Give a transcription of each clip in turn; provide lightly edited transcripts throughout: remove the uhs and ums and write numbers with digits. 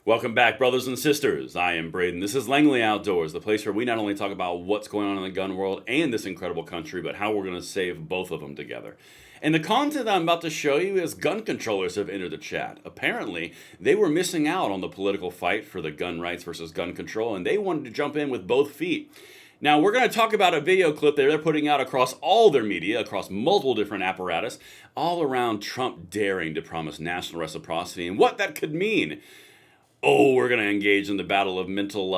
Welcome back, brothers and sisters. I am Braden. This is Langley Outdoors, the place where we not only talk about what's going on in the gun world and this incredible country, but how we're going to save both of them together. And the content I'm about to show you is gun controllers have entered the chat. Apparently, they were missing out on the political fight for the gun rights versus gun control, and they wanted to jump in with both feet. Now, we're going to talk about a video clip that they're putting out across all their media, across multiple different apparatus, all around Trump daring to promise national reciprocity and what that could mean. Oh, we're going to engage in the battle of mental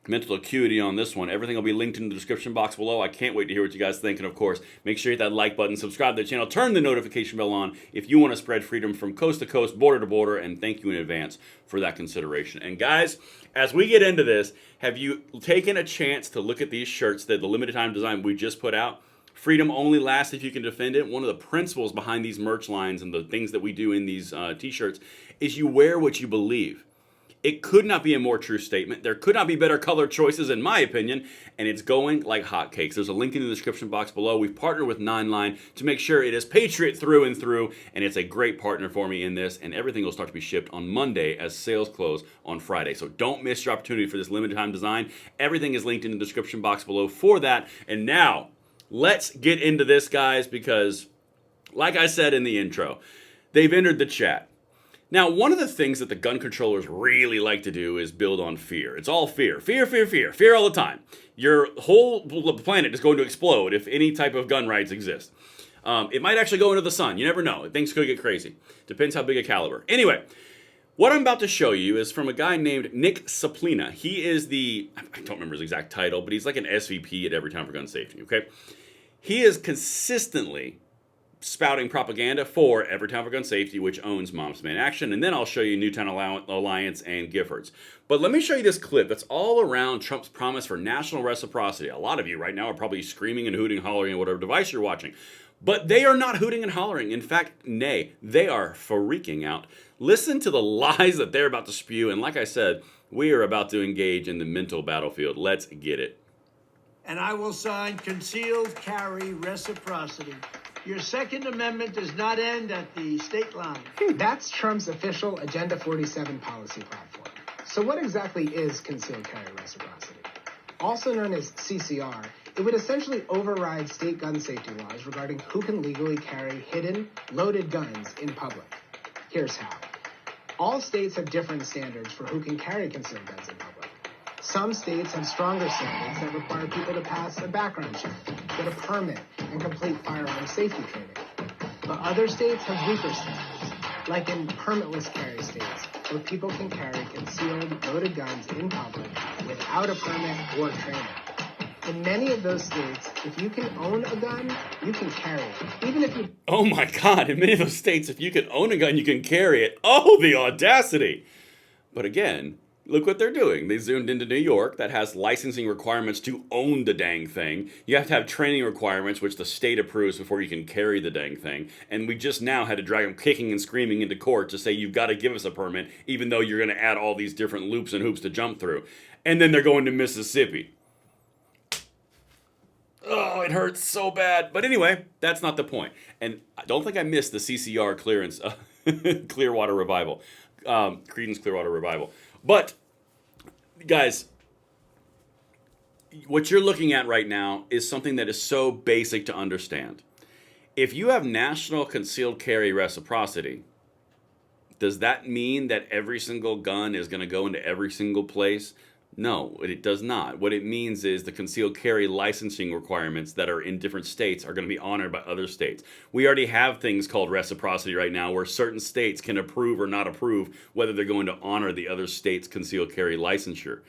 acuity on this one. Everything will be linked in the description box below. I can't wait to hear what you guys think. And of course, make sure you hit that like button, subscribe to the channel, turn the notification bell on if you want to spread freedom from coast to coast, border to border, and thank you in advance for that consideration. And guys, as we get into this, have you taken a chance to look at these shirts that the limited time design we just put out? Freedom only lasts if you can defend it. One of the principles behind these merch lines and the things that we do in these t-shirts is you wear what you believe. It could not be a more true statement. There could not be better color choices, in my opinion, and it's going like hotcakes. There's a link in the description box below. We've partnered with 9line to make sure it is Patriot through and through, and it's a great partner for me in this, and everything will start to be shipped on Monday as sales close on Friday. So don't miss your opportunity for this limited time design. Everything is linked in the description box below for that. And now, let's get into this, guys, because, like I said in the intro, they've entered the chat. Now, one of the things that the gun controllers really like to do is build on fear. It's all fear. Fear, fear, fear. Fear all the time. Your whole planet is going to explode if any type of gun rights exist. It might actually go into the sun. You never know. Things could get crazy. Depends how big a caliber. Anyway, what I'm about to show you is from a guy named Nick Saplina. He is I don't remember his exact title, but he's like an SVP at Everytown for Gun Safety, okay? He is consistently spouting propaganda for Everytown for Gun Safety, which owns Moms Demand Action, and then I'll show you Newtown Alliance and Giffords. But let me show you this clip that's all around Trump's promise for national reciprocity. A lot of you right now are probably screaming and hooting and hollering on whatever device you're watching. But they are not hooting and hollering. In fact, nay, they are freaking out. Listen to the lies that they're about to spew, and like I said, we are about to engage in the mental battlefield. Let's get it. And I will sign concealed carry reciprocity. Your Second Amendment does not end at the state line. That's Trump's official Agenda 47 policy platform. So what exactly is concealed carry reciprocity? Also known as CCR, it would essentially override state gun safety laws regarding who can legally carry hidden, loaded guns in public. Here's how. All states have different standards for who can carry concealed guns in public. Some states have stronger standards that require people to pass a background check, get a permit, and complete firearm safety training. But other states have weaker standards, like in permitless carry states, where people can carry concealed, loaded guns in public without a permit or training. In many of those states, if you can own a gun, you can carry it, even if you... Oh my God, in many of those states, if you can own a gun, you can carry it. Oh, the audacity! But again, look what they're doing. They zoomed into New York that has licensing requirements to own the dang thing. You have to have training requirements, which the state approves before you can carry the dang thing. And we just now had to drag them kicking and screaming into court to say, you've got to give us a permit, even though you're going to add all these different loops and hoops to jump through. And then they're going to Mississippi. Oh, it hurts so bad. But anyway, that's not the point. And I don't think I missed the CCR clearance, Clearwater Revival. Creedence Clearwater Revival. But, guys, what you're looking at right now is something that is so basic to understand. If you have national concealed carry reciprocity, does that mean that every single gun is going to go into every single place? No, it does not. What it means is the concealed carry licensing requirements that are in different states are going to be honored by other states. We already have things called reciprocity right now where certain states can approve or not approve whether they're going to honor the other state's concealed carry licensure.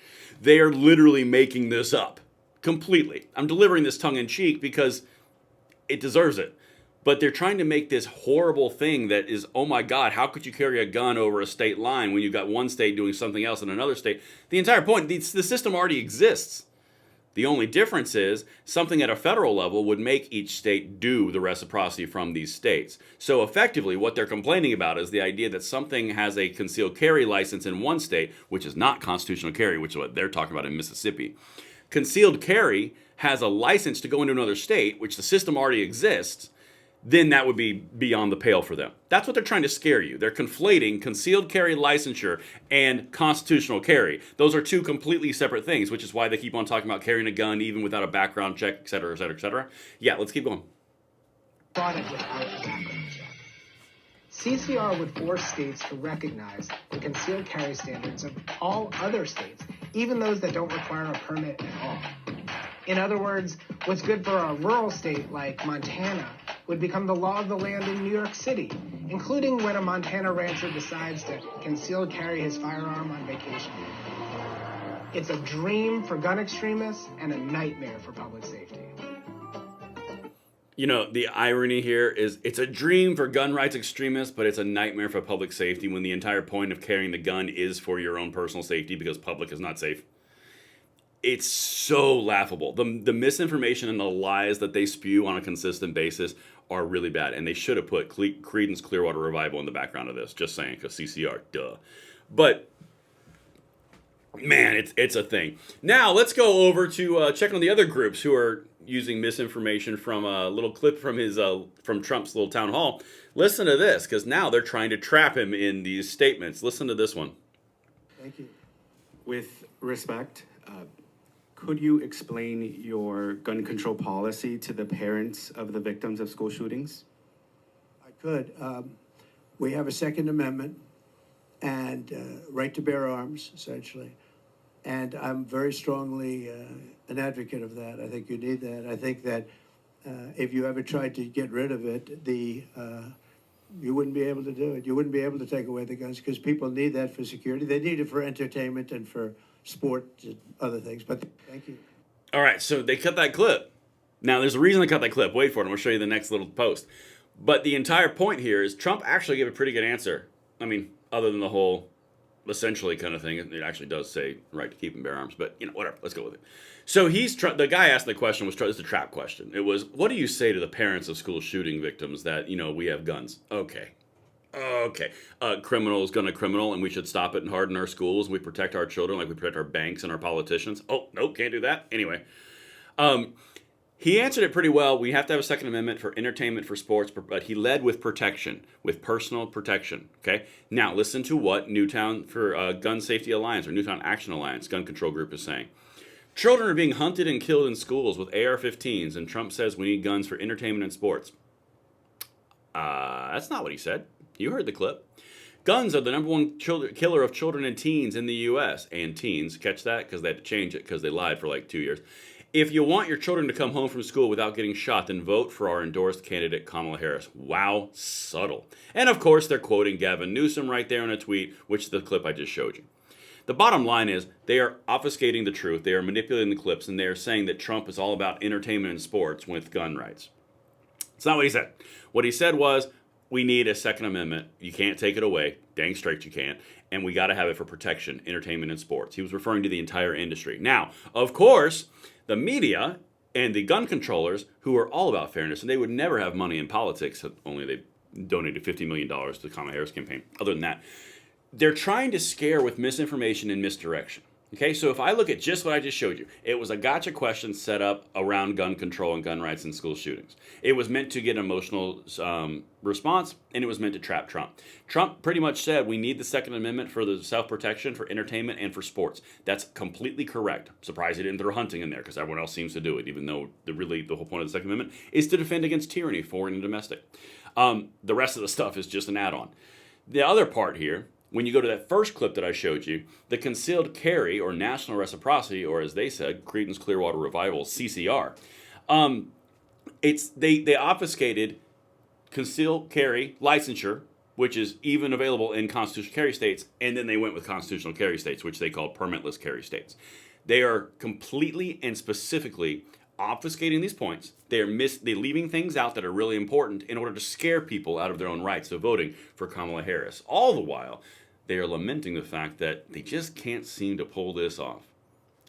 They are literally making this up completely. I'm delivering this tongue-in-cheek because it deserves it. But they're trying to make this horrible thing that is, oh my God, how could you carry a gun over a state line when you've got one state doing something else in another state? The entire point, the system already exists. The only difference is something at a federal level would make each state do the reciprocity from these states. So effectively, what they're complaining about is the idea that something has a concealed carry license in one state, which is not constitutional carry, which is what they're talking about in Mississippi. Concealed carry has a license to go into another state, which the system already exists. then that would be beyond the pale for them. That's what they're trying to scare you. They're conflating concealed carry licensure and constitutional carry. Those are two completely separate things, which is why they keep on talking about carrying a gun even without a background check, et cetera, et cetera, et cetera. Yeah, let's keep going. Bought it without a background check. CCR would force states to recognize the concealed carry standards of all other states, even those that don't require a permit at all. In other words, what's good for a rural state like Montana would become the law of the land in New York City, including when a Montana rancher decides to conceal carry his firearm on vacation. It's a dream for gun extremists and a nightmare for public safety. You know, the irony here is it's a dream for gun rights extremists, but it's a nightmare for public safety when the entire point of carrying the gun is for your own personal safety because public is not safe. It's so laughable. The misinformation and the lies that they spew on a consistent basis are really bad. And they should have put Creedence Clearwater Revival in the background of this. Just saying, because CCR, duh. But, man, it's a thing. Now, let's go over to check on the other groups who are using misinformation from a little clip from from Trump's little town hall. Listen to this, because now they're trying to trap him in these statements. Listen to this one. Thank you. With respect, could you explain your gun control policy to the parents of the victims of school shootings? I could. We have a Second Amendment and right to bear arms, essentially. And I'm very strongly an advocate of that. I think you need that. I think that if you ever tried to get rid of it, you wouldn't be able to do it. You wouldn't be able to take away the guns because people need that for security. They need it for entertainment and for sport and other things. But thank you. All right, so they cut that clip. Now, there's a reason they cut that clip. Wait for it. I'm going to show you the next little post. But the entire point here is Trump actually gave a pretty good answer. I mean, other than the whole essentially kind of thing. It actually does say right to keep and bear arms, but you know, whatever. Let's go with it. So the guy asked the question it's a trap question. It was, what do you say to the parents of school shooting victims that, you know, we have guns? Okay. Criminal's gonna criminal and we should stop it and harden our schools. We protect our children like we protect our banks and our politicians. Oh, no, can't do that. Anyway. He answered it pretty well. We have to have a Second Amendment for entertainment, for sports, but he led with protection, with personal protection. Okay. Now listen to what Newtown for Gun Safety Alliance or Newtown Action Alliance gun control group is saying. Children are being hunted and killed in schools with AR-15s, and Trump says we need guns for entertainment and sports. That's not what he said. You heard the clip. Guns are the number one killer of children and teens in the U.S. And teens, catch that? Because they had to change it because they lied for like 2 years. If you want your children to come home from school without getting shot, then vote for our endorsed candidate, Kamala Harris. Wow, subtle. And of course, they're quoting Gavin Newsom right there in a tweet, which is the clip I just showed you. The bottom line is they are obfuscating the truth. They are manipulating the clips, and they are saying that Trump is all about entertainment and sports with gun rights. It's not what he said. What he said was, we need a Second Amendment. You can't take it away. Dang straight you can't. And we got to have it for protection, entertainment, and sports. He was referring to the entire industry. Now, of course, the media and the gun controllers, who are all about fairness, and they would never have money in politics, only they donated $50 million to the Kamala Harris campaign. Other than that, they're trying to scare with misinformation and misdirection. Okay, so if I look at just what I just showed you, it was a gotcha question set up around gun control and gun rights in school shootings. It was meant to get an emotional response, and it was meant to trap Trump. Trump pretty much said we need the Second Amendment for the self-protection, for entertainment, and for sports. That's completely correct. I'm surprised he didn't throw hunting in there, because everyone else seems to do it, even though the whole point of the Second Amendment is to defend against tyranny, foreign and domestic. The rest of the stuff is just an add-on. The other part here, when you go to that first clip that I showed you, the concealed carry or national reciprocity, or as they said, Creedence Clearwater Revival, CCR, they obfuscated concealed carry licensure, which is even available in constitutional carry states, and then they went with constitutional carry states, which they called permitless carry states. They are completely and specifically obfuscating these points. They're leaving things out that are really important in order to scare people out of their own rights of voting for Kamala Harris. All the while, they are lamenting the fact that they just can't seem to pull this off.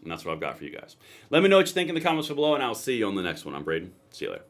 And that's what I've got for you guys. Let me know what you think in the comments below, and I'll see you on the next one. I'm Braden. See you later.